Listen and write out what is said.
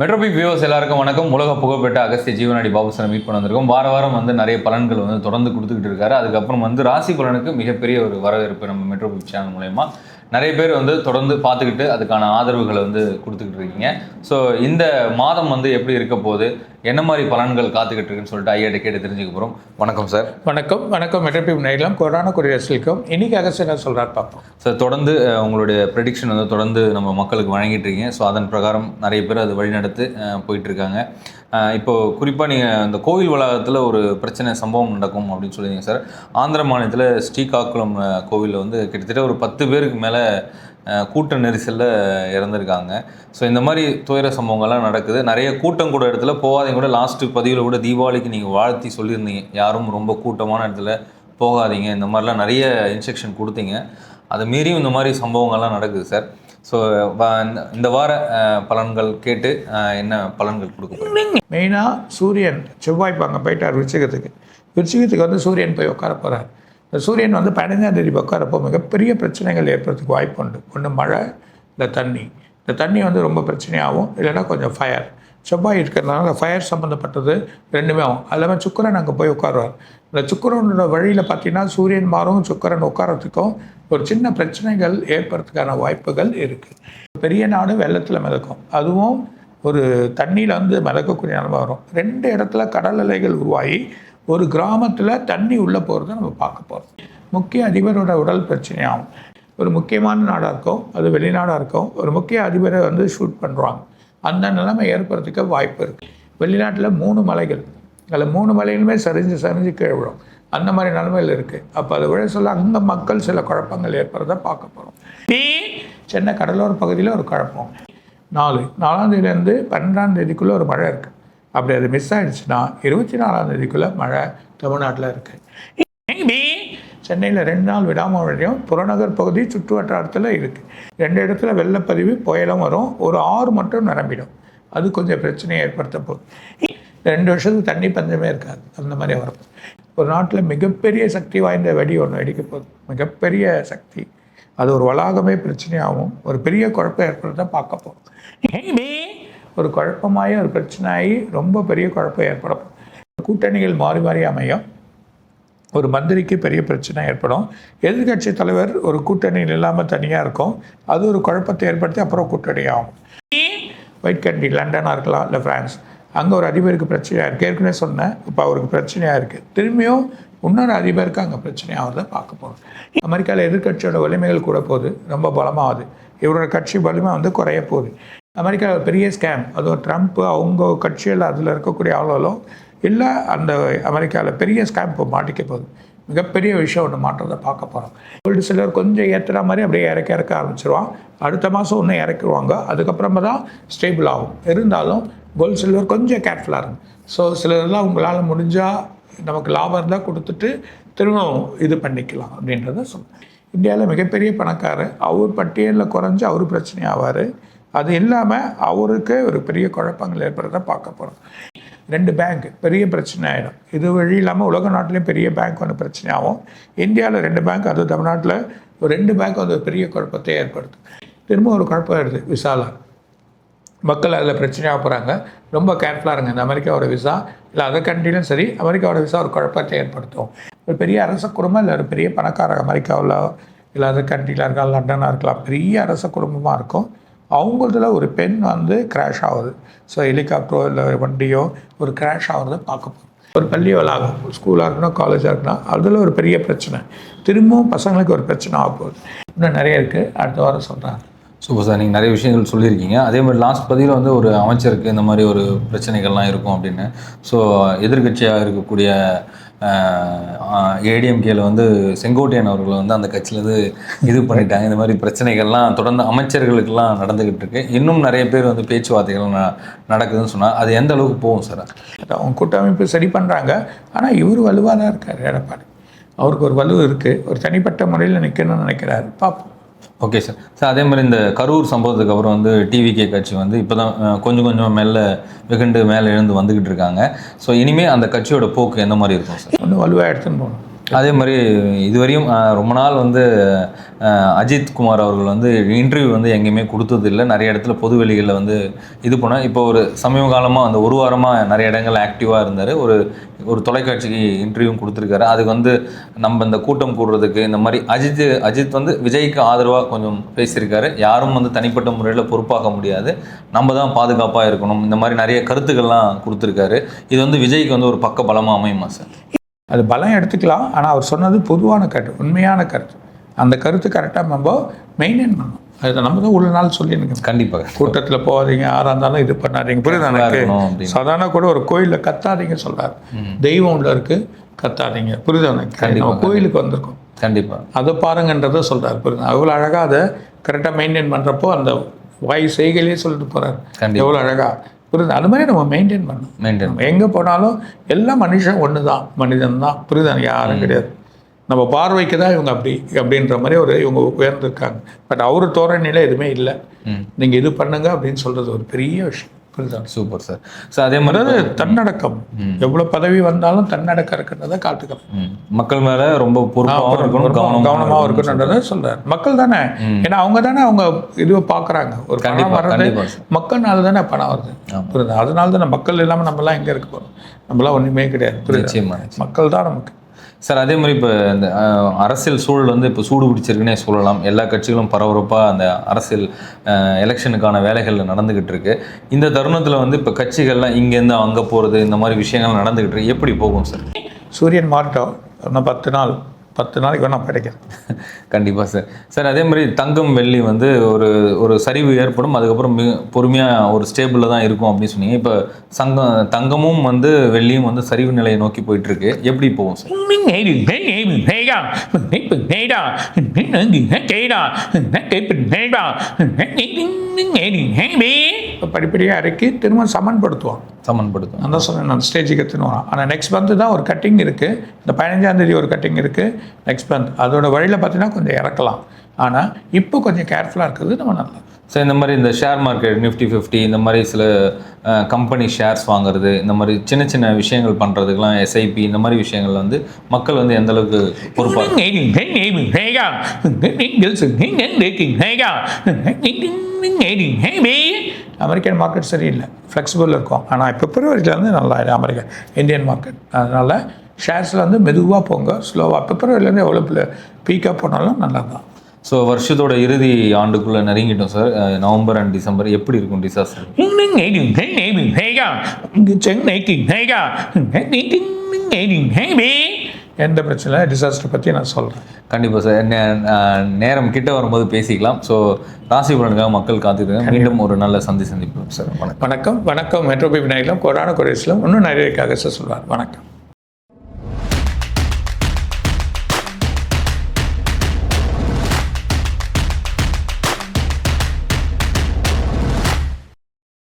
மெட்ரோபிக் viewers எல்லாருக்கும் வணக்கம். உலக புகழ்பெற்ற அகஸ்திய ஜீவனாடி பாபு சார் மீட் பண்ண வந்திருக்கோம். வாரம் வந்து நிறைய பலன்கள் வந்து தொடர்ந்து கொடுத்துக்கிட்டு இருக்காரு. அதுக்கப்புறம் வந்து ராசி பலனுக்கு மிகப்பெரிய ஒரு வரவேற்பு நம்ம மெட்ரோபிக் சேனல் மூலயமா நிறைய பேர் வந்து தொடர்ந்து பார்த்துக்கிட்டு அதுக்கான ஆதரவுகளை வந்து கொடுத்துக்கிட்டு இருக்கீங்க. ஸோ இந்த மாதம் வந்து எப்படி இருக்க போகுது, என்ன மாதிரி பலன்கள் காத்துக்கிட்டு இருக்குன்னு சொல்லிட்டு ஐயாட்ட கேட்டு தெரிஞ்சுக்க போகிறோம். வணக்கம் சார். வணக்கம் மெட்ரோபிக் நேயர்களும் கொரோனா குடியரசுக்கும் இன்னைக்கு அகஸ்தியர் என்ன சொல்கிறார் பார்ப்போம். சார், தொடர்ந்து உங்களுடைய ப்ரெடிக்ஷன் வந்து தொடர்ந்து நம்ம மக்களுக்கு வழங்கிட்டு இருக்கீங்க. ஸோ அதன் பிரகாரம் நிறைய பேர் அது வழிநடத்து போயிட்டுருக்காங்க. இப்போது குறிப்பாக நீங்கள் இந்த கோவில் வளாகத்தில் ஒரு பிரச்சனை சம்பவம் நடக்கும் அப்படின்னு சொல்லியிருந்தீங்க சார். ஆந்திர மாநிலத்தில் ஸ்ரீகாக்குளம் கோவிலில் வந்து கிட்டத்தட்ட ஒரு 10 பேருக்கு மேலே கூட்ட நெரிசலில் இறந்துருக்காங்க. ஸோ இந்த மாதிரி துயர சம்பவங்கள்லாம் நடக்குது. நிறைய கூட்டம் கூட இடத்துல போகாதீங்க. கூட லாஸ்ட்டு பதிவில் கூட தீபாவளிக்கு நீங்கள் வாழ்த்தி சொல்லியிருந்தீங்க, யாரும் ரொம்ப கூட்டமான இடத்துல போகாதீங்க, இந்த மாதிரிலாம் நிறைய இன்ஸ்ட்ரக்ஷன் கொடுத்தீங்க. அதை மீறியும் இந்த மாதிரி சம்பவங்கள்லாம் நடக்குது சார். ஸோ இந்த வார பலன்கள் கேட்டு என்ன பலன்கள் கொடுக்க போகிறீங்க? மெயினாக சூரியன் செவ்வாய் அங்கே போயிட்டார் விருச்சிகத்துக்கு வந்து சூரியன் போய் உட்கார போகிறார். இந்த சூரியன் வந்து 15ஆம் தேதி உட்காரப்போ மிகப்பெரிய பிரச்சனைகள் ஏற்படுறதுக்கு வாய்ப்பு உண்டு. ஒன்று மழை, இந்த தண்ணி வந்து ரொம்ப பிரச்சனையாகும். இல்லைன்னா கொஞ்சம் ஃபயர். செவ்வாய் இருக்கிறதுனால ஃபயர் சம்மந்தப்பட்டது ரெண்டுமே ஆகும். அது இல்லாமல் சுக்கிரன் அங்கே போய் உட்காருவார். இந்த சுக்கிரனோட வழியில் பார்த்தீங்கன்னா சூரியன் மாறும், சுக்கிரன் உட்காரத்துக்கும் ஒரு சின்ன பிரச்சனைகள் ஏற்படுறதுக்கான வாய்ப்புகள் இருக்குது. பெரிய நாடு வெள்ளத்தில் மிதக்கும், அதுவும் ஒரு தண்ணியில் வந்து மிதக்கக்கூடிய நிலைமை வரும். 2 இடத்துல கடல் அலைகள் உருவாகி ஒரு கிராமத்தில் தண்ணி உள்ளே போகிறத நம்ம பார்க்க போகிறோம். முக்கிய அதிபரோட உடல் பிரச்சனையாகும். ஒரு முக்கியமான நாடாக இருக்கும், அது வெளிநாடாக இருக்கும், ஒரு முக்கிய அதிபரை வந்து ஷூட் பண்ணுறாங்க. அந்த நிலைமை ஏற்படுறதுக்கு வாய்ப்பு இருக்குது. வெளிநாட்டில் 3 மலைகள், அதில் 3 மலைகளுமே சரிஞ்சு கீழே விடும். அந்த மாதிரி நிலைமையில் இருக்குது. அப்போ அதை விட சொல்ல அங்கே மக்கள் சில குழப்பங்கள் ஏற்படுறத பார்க்க போகிறோம். சென்னை கடலோர பகுதியில் ஒரு குழப்பம். 4ஆம் தேதியிலேருந்து 12ஆம் தேதிக்குள்ளே ஒரு மழை இருக்குது. அப்படி அது மிஸ் ஆகிடுச்சுன்னா 24ஆம் தேதிக்குள்ளே மழை தமிழ்நாட்டில் இருக்குது. சென்னையில் 2 நாள் விடாமல் வழியும் புறநகர் பகுதி சுற்று வட்டாரத்தில் இருக்குது. 2 இடத்துல வெள்ளப்பதிவு புயலும் வரும். ஒரு ஆறு மட்டும் நிரம்பிடும். அது கொஞ்சம் பிரச்சனையை ஏற்படுத்த போகுது. 2 வருஷத்துக்கு தண்ணி பஞ்சமே இருக்காது. அந்த மாதிரி வரும். ஒரு நாட்டில் மிகப்பெரிய சக்தி வாய்ந்த வெடி ஒன்று வெடிக்க போகுது. மிகப்பெரிய சக்தி. அது ஒரு வளாகமே பிரச்சனையாகவும் ஒரு பெரிய குழப்பம் ஏற்படுறத பார்க்க போகிறோம். ஒரு குழப்பமாகி ஒரு பிரச்சனையாகி ரொம்ப பெரிய குழப்பம் ஏற்படும். கூட்டணிகள் மாறி அமையும். ஒரு மந்திரிக்கு பெரிய பிரச்சனை ஏற்படும். எதிர்கட்சி தலைவர் ஒரு கூட்டணியில் இல்லாமல் தனியாக இருக்கும். அது ஒரு குழப்பத்தை ஏற்படுத்தி அப்புறம் கூட்டணி ஆகும். ஒயிட் கண்ட்ரி லண்டனாக இருக்கலாம், இல்லை ஃப்ரான்ஸ், அங்கே ஒரு அதிபருக்கு பிரச்சனையாக இருக்குது. ஏற்கனவே சொன்னேன், இப்போ அவருக்கு பிரச்சனையாக இருக்குது. திரும்பியும் இன்னொரு அதிபருக்கு அங்கே பிரச்சனையாகிறத பார்க்க போகிறோம். அமெரிக்காவில் எதிர்கட்சியோட வலிமைகள் கூட போகுது, ரொம்ப பலமாகுது. இவரோட கட்சி வலிமை வந்து குறைய போகுது. அமெரிக்காவில் பெரிய ஸ்கேம், அதுவும் ட்ரம்ப்பு அவங்க கட்சியில் அதில் இருக்கக்கூடிய ஆளுகளும் இல்லை, அந்த அமெரிக்காவில் பெரிய ஸ்கேம் இப்போ மாட்டிக்க போகுது. மிகப்பெரிய விஷயம் ஒன்று மாற்றத்தை பார்க்க போகிறோம். கோல்டு சில்வர் கொஞ்சம் ஏற்றுற மாதிரி அப்படியே இறக்க ஆரம்பிச்சிருவான். அடுத்த மாதம் ஒன்று இறக்குவாங்க. அதுக்கப்புறமா தான் ஸ்டேபிள் ஆகும். இருந்தாலும் கோல்டு சில்வர் கொஞ்சம் கேர்ஃபுல்லாக இருக்கும். ஸோ சிலதெல்லாம் உங்களால் முடிஞ்சால் நமக்கு லாபம் இருந்தால் கொடுத்துட்டு திரும்பவும் இது பண்ணிக்கலாம் அப்படின்றத சொல்லுங்கள். இந்தியாவில் மிகப்பெரிய பணக்காரர், அவர் பட்டியலில் குறைஞ்சி அவர் பிரச்சனை ஆவார். அது இல்லாமல் அவருக்கு ஒரு பெரிய குழப்பங்கள் ஏற்படுறத பார்க்க போகிறோம். 2 பேங்க் பெரிய பிரச்சனை ஆகிடும். இது வழி இல்லாமல் உலக நாட்டிலையும் பெரிய பேங்க் ஒன்று பிரச்சனை ஆகும். இந்தியாவில் 2 பேங்க், அது தமிழ்நாட்டில் ஒரு 2 பேங்க் வந்து பெரிய குழப்பத்தை ஏற்படுத்தும். திரும்ப ஒரு குழப்பம் ஆகிடுது விசாவில். மக்கள் அதில் பிரச்சனையாக போகிறாங்க. ரொம்ப கேர்ஃபுல்லாக இருங்க. இந்த அமெரிக்காவோட விசா இல்லை அதர் கண்ட்ரிலும் சரி, அமெரிக்காவோட விசா ஒரு குழப்பத்தை ஏற்படுத்தும். ஒரு பெரிய அரச குடும்பம் இல்லை ஒரு பெரிய பணக்கார அமெரிக்காவில் இல்லை அதர் கண்ட்ரியில் இருக்கலாம், லண்டனாக இருக்கலாம், பெரிய அரச குடும்பமாக இருக்கும். அவங்களதுல ஒரு பெண் வந்து கிராஷ் ஆகுது. ஸோ ஹெலிகாப்டரோ இல்லை வண்டியோ ஒரு கிராஷ் ஆகுறத பார்க்க போகிறோம். ஒரு பள்ளி வளாகம், ஸ்கூலாக இருக்கணும், காலேஜாக இருக்கணும், அதில் ஒரு பெரிய பிரச்சனை. திரும்பவும் பசங்களுக்கு ஒரு பிரச்சனை ஆக போகுது. இன்னும் நிறைய இருக்குது, அடுத்த வாரம் சொல்கிறாங்க. சூப்பர் சார், நீங்கள் நிறைய விஷயங்கள் சொல்லியிருக்கீங்க. அதே மாதிரி லாஸ்ட் பதிவில் வந்து ஒரு அமைச்சருக்கு இந்த மாதிரி ஒரு பிரச்சனைகள்லாம் இருக்கும் அப்படின்னு. ஸோ எதிர்கட்சியாக இருக்கக்கூடிய ஏடிஎம்கேல வந்து செங்கோட்டையன் அவர்களை வந்து அந்த கட்சியிலேருந்து இது பண்ணிட்டாங்க. இந்த மாதிரி பிரச்சனைகள்லாம் தொடர்ந்து அமைச்சர்களுக்கெல்லாம் நடந்துக்கிட்டு இருக்கு. இன்னும் நிறைய பேர் வந்து பேச்சுவார்த்தைகள் நடக்குதுன்னு சொன்னால் அது எந்த அளவுக்கு போகும் சார்? அவங்க கூட்டமைப்பு சரி பண்ணுறாங்க. ஆனால் இவர் வலுவாக தான் இருக்கார் எடப்பாடி. அவருக்கு ஒரு வலு இருக்குது. ஒரு தனிப்பட்ட முறையில் நிற்கணும்னு நினைக்கிறாரு. பார்ப்போம். Okay sir. சார், அதே மாதிரி இந்த கரூர் சம்பவத்துக்கு அப்புறம் வந்து டிவிகே கட்சி வந்து இப்போ தான் கொஞ்சம் மேலே எழுந்து வந்துக்கிட்டு இருக்காங்க. ஸோ இனிமேல் அந்த கட்சியோட போக்கு எந்த மாதிரி இருக்கும் சார்? ஒன்றும் வலுவாக எடுத்துன்னு போகணும். அதே மாதிரி இதுவரையும் ரொம்ப நாள் வந்து அஜித் குமார் அவர்கள் வந்து இன்டர்வியூ வந்து எங்கேயுமே கொடுத்ததில்லை. நிறைய இடத்துல பொது வெளிகளில் வந்து இது பண்ணால் இப்போ ஒரு சமீப காலமாக அந்த ஒரு வாரமாக நிறைய இடங்கள் ஆக்டிவாக இருந்தார். ஒரு தொலைக்காட்சிக்கு இன்டர்வியூவும் கொடுத்துருக்காரு. அதுக்கு வந்து நம்ம இந்த கூட்டம் கூடுறதுக்கு இந்த மாதிரி அஜித் வந்து விஜய்க்கு ஆதரவாக கொஞ்சம் பேசியிருக்காரு. யாரும் வந்து தனிப்பட்ட முறையில் பொறுப்பாக முடியாது, நம்ம தான் பாதுகாப்பாக இருக்கணும், இந்த மாதிரி நிறைய கருத்துக்கள்லாம் கொடுத்துருக்காரு. இது வந்து விஜய்க்கு வந்து ஒரு பக்க பலமாக அமையுமா சார்? அது பலம் எடுத்துக்கலாம். ஆனால் அவர் சொன்னது பொதுவான கருத்து, உண்மையான கருத்து. அந்த கருத்து கரெக்டாக நம்ம மெயின்டைன் பண்ணணும். அதை நம்ம தான் உள்ள நாள் சொல்லிடுங்க. கண்டிப்பாக கூட்டத்தில் போகாதீங்க, யாராக இருந்தாலும் இது பண்ணாதீங்க. புரியுது எனக்கு. சாதாரண கூட ஒரு கோயிலில் கத்தாதீங்க சொல்கிறார். தெய்வம் உள்ள இருக்கு, கத்தாதீங்க. புரியுது எனக்கு. நம்ம கோயிலுக்கு வந்திருக்கோம், கண்டிப்பாக அதை பாருங்கன்றதை சொல்கிறார். புரியுது. அவ்வளோ அழகாக அதை கரெக்டாக மெயின்டைன் பண்ணுறப்போ அந்த வாய் செய்கையிலே சொல்லிட்டு போகிறார். எவ்வளோ அழகாக புரியுது. அது மாதிரி நம்ம மெயின்டைன் பண்ணணும். நம்ம எங்கே போனாலும் எல்லா மனுஷன் ஒன்று தான், மனிதன் தான். புரியுது. யாரும் கிடையாது. நம்ம பார்வைக்கு தான் இவங்க அப்படின்ற மாதிரி இவங்க உயர்ந்திருக்காங்க. பட் அவர் தோரணையில் எதுவுமே இல்லை. நீங்கள் இது பண்ணுங்க அப்படின்னு சொல்கிறது ஒரு பெரிய விஷயம். புரியுதா? Super sir. சார் அதே மாதிரி தன்னடக்கம், எவ்வளோ பதவி வந்தாலும் தன்னடக்கம் இருக்கிறத காட்டுக்கிறோம். மக்கள் மேலே ரொம்ப பொறுப்பாகவும் இருக்கணும், கவனமாகவும் இருக்கணுன்றதை சொல்கிறார். மக்கள் தானே, ஏன்னா அவங்க தானே அவங்க இதுவை பார்க்குறாங்க. ஒரு பணம் வர்றது மக்கள்னால தானே பணம் வருது. புரியுது. அதனால தானே மக்கள் இல்லாமல் நம்மளாம் எங்கே இருக்க போகிறோம்? நம்மளாம் ஒன்றுமே கிடையாது. புரியுது. மக்கள் தான் நமக்கு. சார் அதே மாதிரி இப்போ இந்த அரசியல் சூழல் வந்து இப்போ சூடு பிடிச்சிருக்குன்னே சொல்லலாம். எல்லா கட்சிகளும் பரபரப்பாக அந்த அரசியல் எலெக்ஷனுக்கான வேலைகள் நடந்துக்கிட்டு இருக்கு. இந்த தருணத்தில் வந்து இப்போ கட்சிகள்லாம் இங்கேருந்து அங்கே போகிறது, இந்த மாதிரி விஷயங்கள் நடந்துக்கிட்டு இருக்கு. எப்படி போகும் சார்? சூரியன் மாற்றம் இன்னும் 10 நாளைக்கு வேணால் கிடைக்கும். கண்டிப்பாக சார். சார் அதே மாதிரி தங்கம் வெள்ளி வந்து ஒரு சரிவு ஏற்படும், அதுக்கப்புறம் பொறுமையாக ஒரு ஸ்டேபிளில் தான் இருக்கும் அப்படின்னு சொன்னீங்க. இப்போ தங்கமும் வந்து வெள்ளியும் வந்து சரிவு நிலையை நோக்கி போயிட்டுருக்கு. எப்படி போகும் சார்? படிப்படியாக இறக்கி திரும்ப சமன்படுத்துவோம். அந்த சொன்னேன் நான் ஸ்டேஜுக்கு எடுத்துன்னு. ஆனால் நெக்ஸ்ட் மந்த்து தான் ஒரு கட்டிங் இருக்குது. இந்த 15ஆம் தேதி ஒரு கட்டிங் இருக்குது. நெக்ஸ்ட் மந்த் அதோட வழியில் பார்த்தீங்கன்னா கொஞ்சம் இறக்கலாம். ஆனால் இப்போ கொஞ்சம் கேர்ஃபுல்லாக இருக்கிறது நம்ம நல்லா. சார் இந்த மாதிரி இந்த ஷேர் மார்க்கெட் நிஃப்டி 50 இந்த மாதிரி சில கம்பெனி ஷேர்ஸ் வாங்குறது, இந்த மாதிரி சின்ன சின்ன விஷயங்கள் பண்ணுறதுக்கெலாம் SIP இந்த மாதிரி விஷயங்கள் வந்து மக்கள் வந்து எந்த அளவுக்கு பொறுப்பாக? அமெரிக்கன் மார்க்கெட் சரியில்லை, ஃப்ளெக்சிபிள் இருக்கும். ஆனால் பிப்ரவரியிலேருந்து நல்லா அமெரிக்கா இந்தியன் மார்க்கெட். அதனால் ஷேர்ஸில் வந்து மெதுவாக போங்க, ஸ்லோவாக. பிப்ரவரியிலேருந்து எவ்வளோ பீக்காக போனாலும் நல்லா தான். ஸோ வருஷத்தோட இறுதி ஆண்டுக்குள்ளே நெருங்கிட்டோம் சார். நவம்பர் அண்ட் டிசம்பர் எப்படி இருக்கும் டிசாஸ்டர்? எந்த பிரச்சனை டிசாஸ்டர் பற்றி நான் சொல்கிறேன். கண்டிப்பாக சார். நேரம் கிட்ட வரும்போது பேசிக்கலாம். ஸோ ராசி பலனுக்காக மக்கள் காத்துக்கிறாங்க. மீண்டும் ஒரு நல்ல சந்திப்போம் சார். வணக்கம். மெட்ரோபி விநாயகரும் கொரோனா குறைசிலும் இன்னும் நிறைய சொல்வார். வணக்கம்.